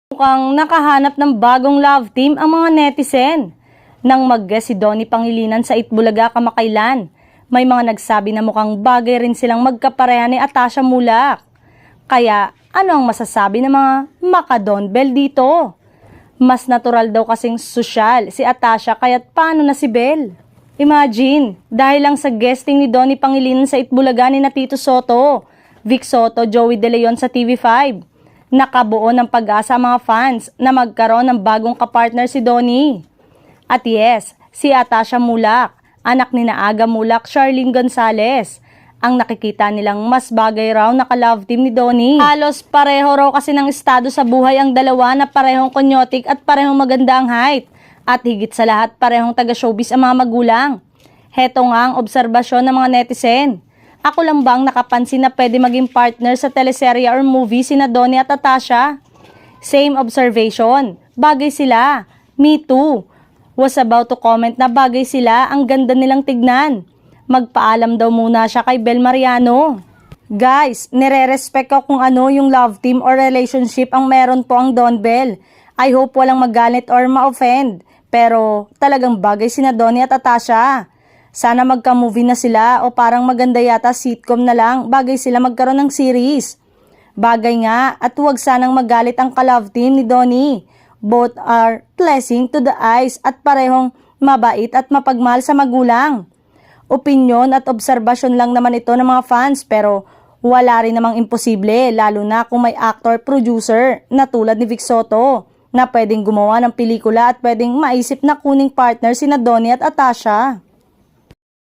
Mukhang nakahanap ng bagong love team ang mga netizen. Nang mag-guest si Donnie Pangilinan sa Itbulaga kamakailan, may mga nagsabi na mukhang bagay rin silang magkapareha ni Atasha Mulak. Kaya ano ang masasabi ng mga maka-Donbel dito? Mas natural daw kasing sosyal si Atasha kaya't paano na si Bel? Imagine, dahil lang sa guesting ni Donnie Pangilinan sa Itbulaga ni Tito Soto, Vic Soto, Joey De Leon sa TV5, nakabuo ng pag-asa ang mga fans na magkaroon ng bagong kapartner si Donnie. At yes, si Atasha Mulak, anak ni Aga Mulak, Charlene Gonzalez, ang nakikita nilang mas bagay raw na ka-love team ni Donnie. Halos pareho raw kasi ng estado sa buhay ang dalawa na parehong konyotik at parehong maganda ang height. At higit sa lahat parehong taga-showbiz ang mga magulang. Heto nga ang obserbasyon ng mga netizen. Ako lang bang nakapansin na pwede maging partner sa teleserye or movie sina Donnie at Atasha? Same observation. Bagay sila. Me too. Was about to comment na bagay sila, ang ganda nilang tignan. Magpaalam daw muna siya kay Bel Mariano. Guys, nire-respect ko kung ano yung love team or relationship ang meron po ang Donbel. I hope walang magalit or ma-offend. Pero talagang bagay sina Donnie at Atasha. Sana magka-movie na sila o parang maganda yata sitcom na lang. Bagay sila magkaroon ng series. Bagay nga at huwag sanang magalit ang ka-love team ni Donnie. Both are pleasing to the eyes at parehong mabait at mapagmahal sa magulang. Opinyon at obserbasyon lang naman ito ng mga fans pero wala rin namang imposible lalo na kung may actor-producer na tulad ni Vic Soto na pwedeng gumawa ng pelikula at pwedeng maisip na kuning partner sina Donnie at Atasha.